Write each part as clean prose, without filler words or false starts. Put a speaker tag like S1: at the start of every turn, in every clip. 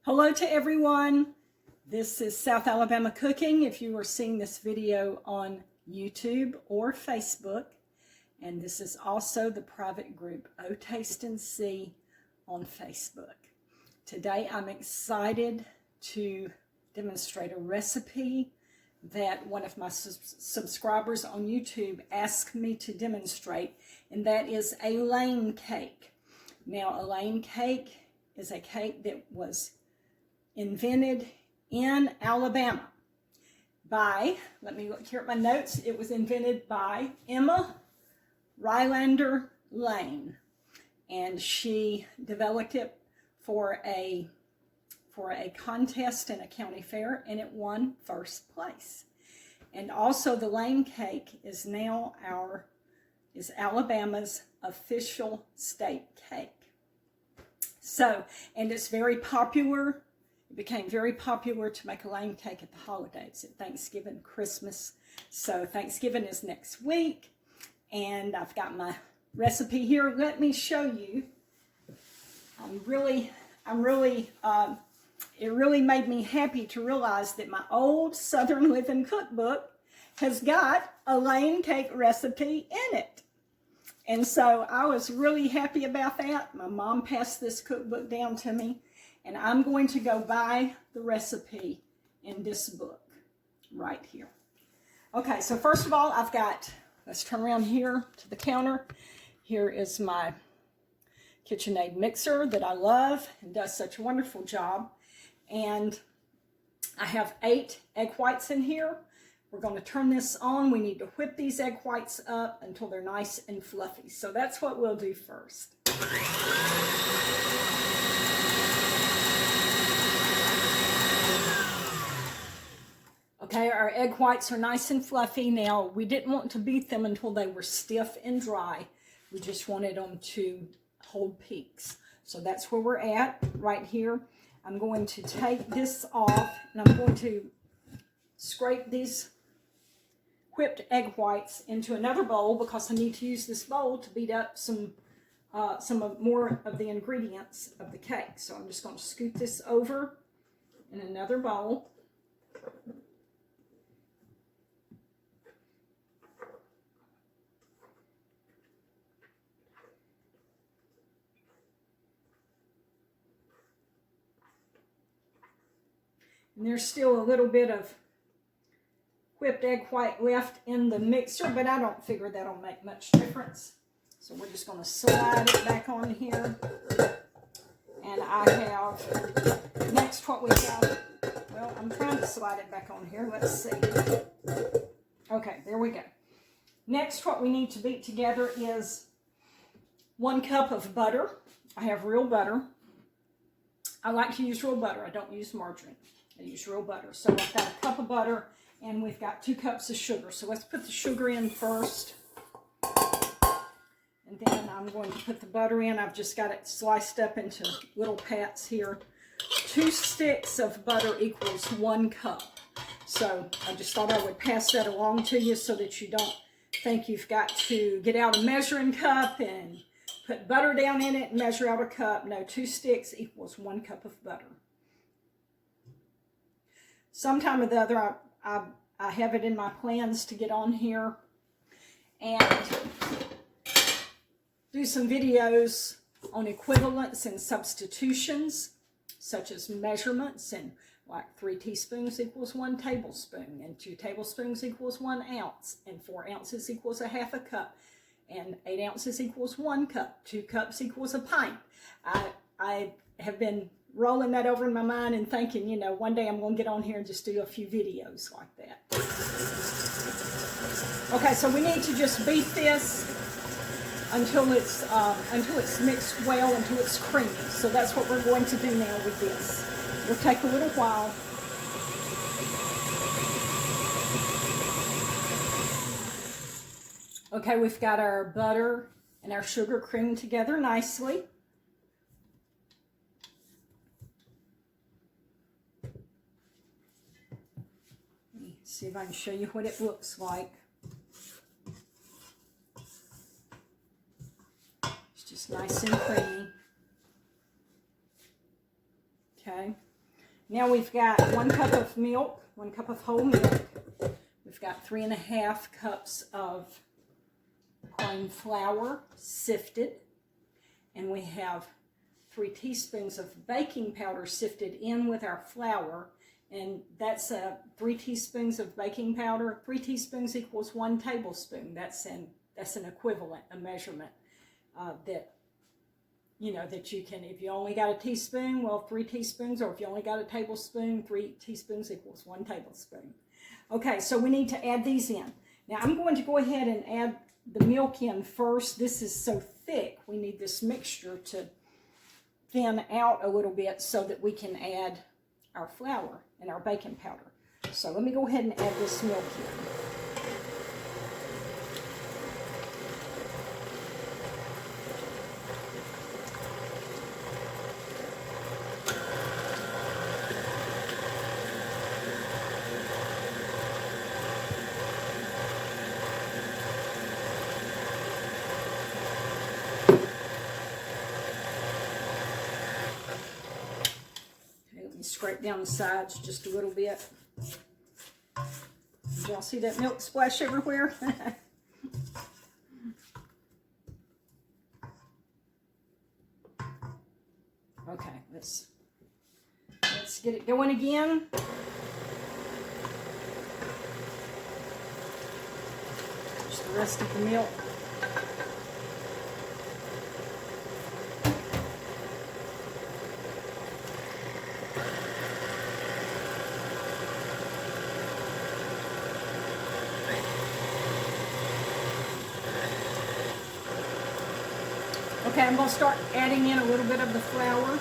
S1: Hello to everyone. This is South Alabama Cooking if you are seeing this video on YouTube or Facebook. And this is also the private group O Taste and See on Facebook. Today I'm excited to demonstrate a recipe that one of my subscribers on YouTube asked me to demonstrate, and that is a lane cake. Now, a lane cake is a cake that was invented in Alabama by, let me look here at my notes, it was invented by Emma Rylander Lane, and she developed it for a contest in a county fair, and it won first place. And also the lane cake is now Alabama's official state cake. So, and it's very popular. It became very popular to make a lane cake at the holidays, at Thanksgiving, Christmas. So Thanksgiving is next week, and I've got my recipe here. Let me show you. It really made me happy to realize that my old Southern Living cookbook has got a lane cake recipe in it. And so I was really happy about that. My mom passed this cookbook down to me, and I'm going to go buy the recipe in this book right here. Okay, so first of all, let's turn around here to the counter. Here is my KitchenAid mixer that I love and does such a wonderful job. And I have 8 egg whites in here. We're going to turn this on. We need to whip these egg whites up until they're nice and fluffy. So that's what we'll do first. Okay, our egg whites are nice and fluffy. Now, we didn't want to beat them until they were stiff and dry. We just wanted them to hold peaks. So that's where we're at right here. I'm going to take this off, and I'm going to scrape these whipped egg whites into another bowl because I need to use this bowl to beat up some more of the ingredients of the cake. So I'm just going to scoot this over in another bowl. And there's still a little bit of whipped egg white left in the mixer, but I don't figure that'll make much difference. So we're just going to slide it back on here. And I have, next what we have, well, I'm trying to slide it back on here. Let's see. Okay, there we go. Next what we need to beat together is 1 cup of butter. I have real butter. I like to use real butter. I don't use margarine. I use real butter. So I've got a cup of butter, and we've got 2 cups of sugar. So let's put the sugar in first. And then I'm going to put the butter in. I've just got it sliced up into little pats here. 2 sticks of butter equals 1 cup. So I just thought I would pass that along to you so that you don't think you've got to get out a measuring cup and put butter down in it and measure out a cup. No, 2 sticks equals 1 cup of butter. Sometime or the other, I have it in my plans to get on here and do some videos on equivalents and substitutions, such as measurements, and like 3 teaspoons equals 1 tablespoon, and 2 tablespoons equals 1 ounce, and 4 ounces equals a half a cup, and 8 ounces equals 1 cup, 2 cups equals a pint. I have been rolling that over in my mind and thinking, you know, one day I'm going to get on here and just do a few videos like that. Okay, so we need to just beat this until it's mixed well, until it's creamy. So that's what we're going to do now with this. It'll take a little while. Okay, we've got our butter and our sugar creamed together nicely. See if I can show you what it looks like. It's just nice and creamy. Okay. Now we've got 1 cup of milk, 1 cup of whole milk. We've got 3½ cups of plain flour, sifted. And we have 3 teaspoons of baking powder sifted in with our flour. And that's 3 teaspoons of baking powder. 3 teaspoons equals 1 tablespoon. That's an equivalent, a measurement that, you know, that you can, if you only got a teaspoon, well, 3 teaspoons, or if you only got a tablespoon, 3 teaspoons equals 1 tablespoon. Okay, so we need to add these in. Now I'm going to go ahead and add the milk in first. This is so thick, we need this mixture to thin out a little bit so that we can add our flour and our baking powder. So let me go ahead and add this milk in. Scrape down the sides just a little bit. Did y'all see that milk splash everywhere? Okay, let's get it going again. Just the rest of the milk. Okay, I'm going to start adding in a little bit of the flour.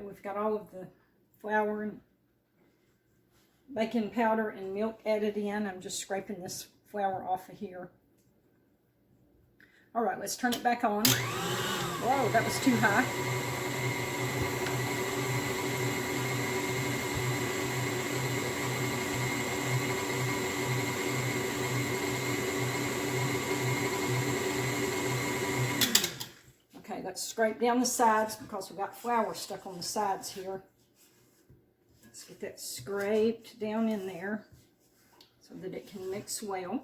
S1: We've got all of the flour and baking powder and milk added in. I'm just scraping this flour off of here. All right, let's turn it back on. Whoa, that was too high. Okay, let's scrape down the sides because we've got flour stuck on the sides here. Let's get that scraped down in there so that it can mix well.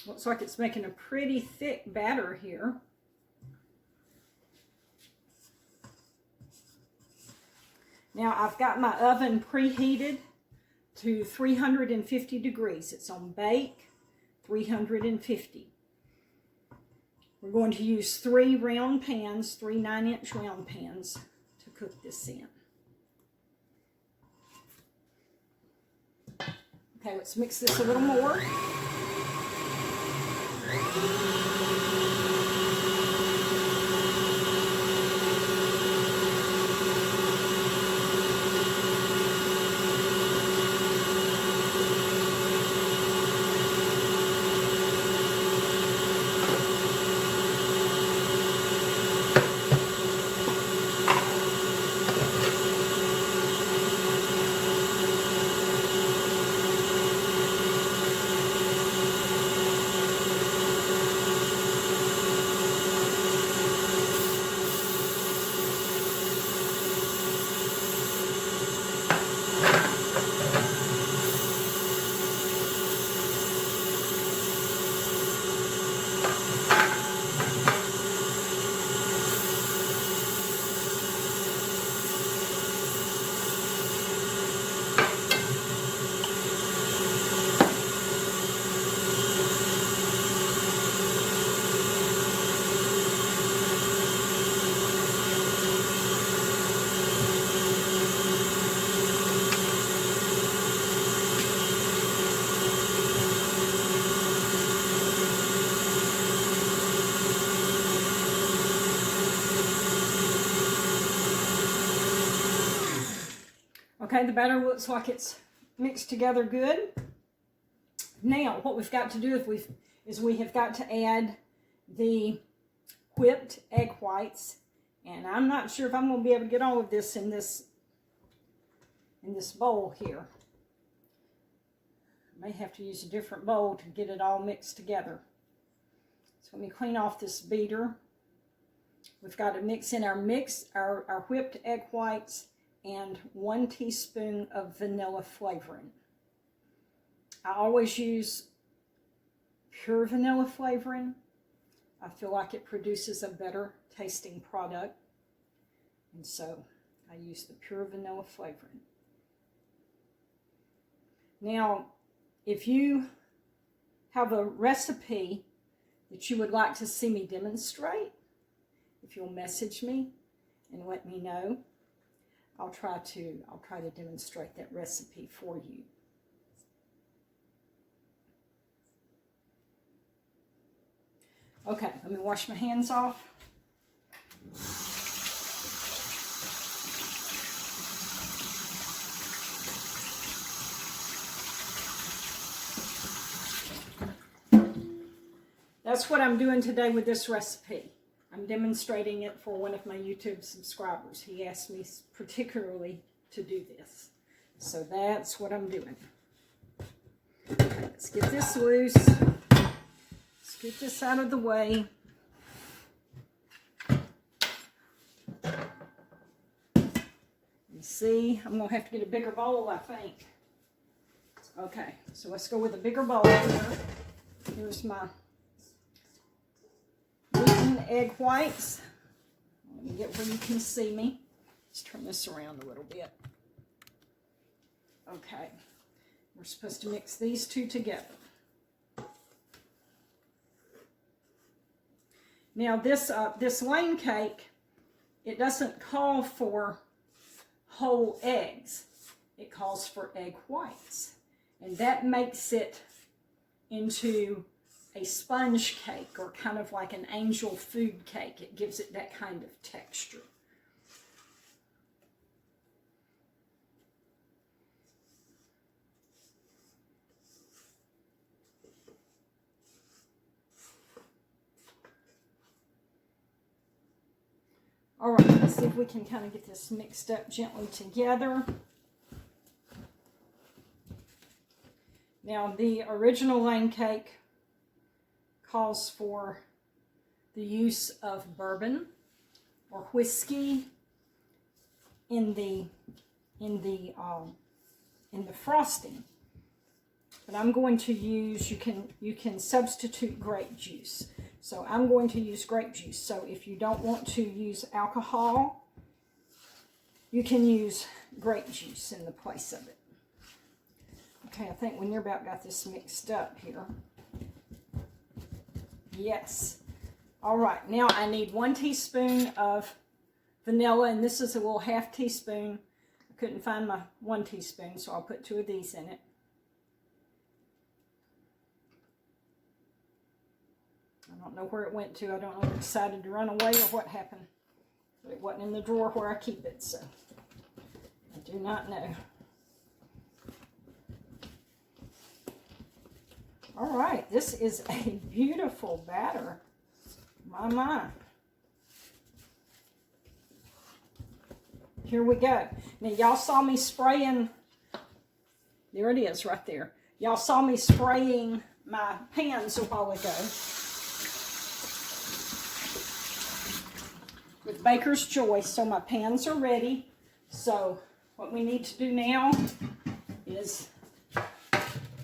S1: Looks like it's making a pretty thick batter here. Now I've got my oven preheated to 350 degrees. It's on bake, 350. We're going to use 3 round pans, 3 9-inch round pans to cook this in. Okay, let's mix this a little more. Okay, the batter looks like it's mixed together good. Now, what we've got to do is we have got to add the whipped egg whites. And I'm not sure if I'm going to be able to get all of this in this bowl here. I may have to use a different bowl to get it all mixed together. So let me clean off this beater. We've got to mix in our whipped egg whites and 1 teaspoon of vanilla flavoring. I always use pure vanilla flavoring. I feel like it produces a better tasting product. And so I use the pure vanilla flavoring. Now, if you have a recipe that you would like to see me demonstrate, if you'll message me and let me know, I'll try to demonstrate that recipe for you. Okay, let me wash my hands off. That's what I'm doing today with this recipe. I'm demonstrating it for one of my YouTube subscribers. He asked me particularly to do this. So that's what I'm doing. Okay, let's get this loose. Let's get this out of the way. You see, I'm going to have to get a bigger bowl, I think. Okay, so let's go with a bigger bowl here. Here's my beaten egg whites. Let me get where you can see me. Let's turn this around a little bit. Okay, we're supposed to mix these two together. Now this lane cake, it doesn't call for whole eggs. It calls for egg whites. And that makes it into a sponge cake, or kind of like an angel food cake. It gives it that kind of texture. All right, let's see if we can kind of get this mixed up gently together. Now, the original lane cake calls for the use of bourbon or whiskey in the frosting. But I'm going to use, you can substitute grape juice. So I'm going to use grape juice. So if you don't want to use alcohol, you can use grape juice in the place of it. Okay, I think we near about got this mixed up here. Yes. All right, now I need 1 teaspoon of vanilla, and this is a little half teaspoon. I couldn't find my 1 teaspoon, so I'll put 2 of these in it. I don't know where it went to. I don't know if it decided to run away or what happened. But it wasn't in the drawer where I keep it, so I do not know. All right, this is a beautiful batter. My. Here we go. Now, y'all saw me spraying. There it is right there. Y'all saw me spraying my pans a while ago with Baker's Choice. So my pans are ready. So what we need to do now is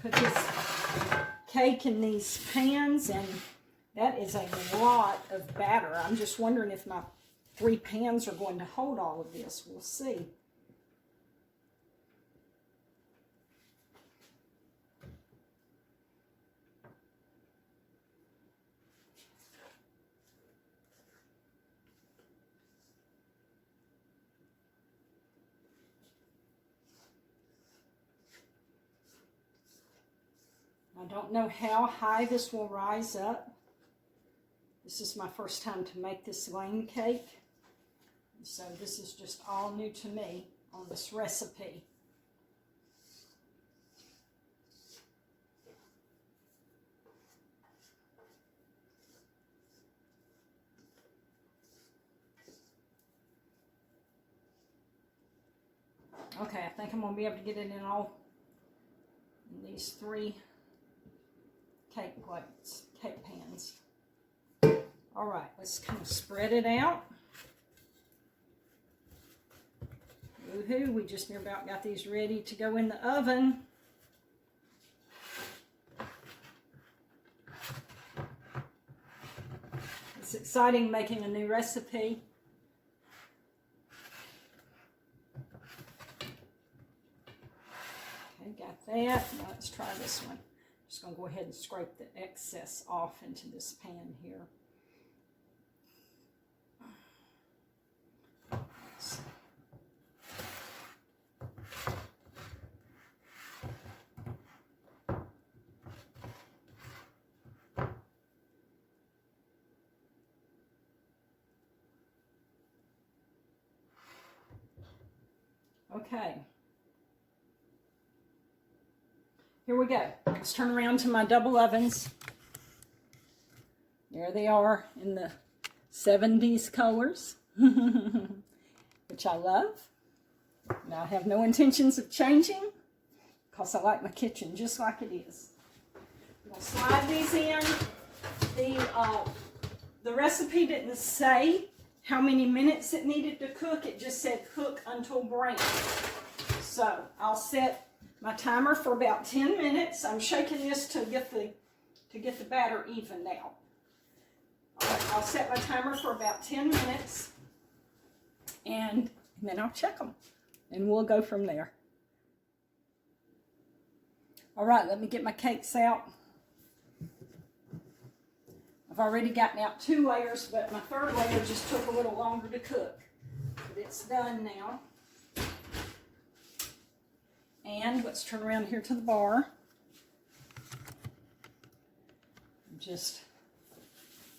S1: put this cake in these pans, and that is a lot of batter. I'm just wondering if my 3 pans are going to hold all of this. We'll see. I don't know how high this will rise up. This is my first time to make this lane cake. So this is just all new to me on this recipe. I'm going to be able to get it in all in these 3 cake pans. All right, let's kind of spread it out. Woohoo, we just near about got these ready to go in the oven. It's exciting making a new recipe. Okay, got that. Now let's try this one. I'm just going to go ahead and scrape the excess off into this pan here. Okay, here we go. Let's turn around to my double ovens. There they are in the 70s colors, which I love. Now I have no intentions of changing because I like my kitchen just like it is. I'm going to slide these in. The recipe didn't say how many minutes it needed to cook. It just said cook until brown. So I'll set my timer for about 10 minutes. I'm shaking this to get the batter even now. All right, I'll set my timer for about 10 minutes and then I'll check them and we'll go from there. All right, let me get my cakes out. I've already gotten out 2 layers, but my 3rd layer just took a little longer to cook. But it's done now. And let's turn around here to the bar. I'm just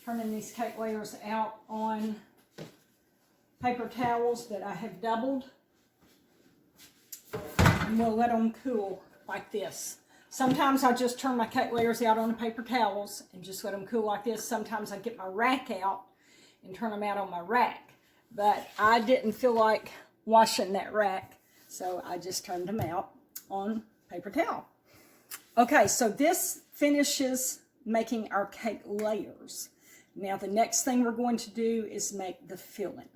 S1: turning these cake layers out on paper towels that I have doubled. And we'll let them cool like this. Sometimes I just turn my cake layers out on the paper towels and just let them cool like this. Sometimes I get my rack out and turn them out on my rack. But I didn't feel like washing that rack, so I just turned them out on paper towel. Okay, so this finishes making our cake layers. Now the next thing we're going to do is make the filling.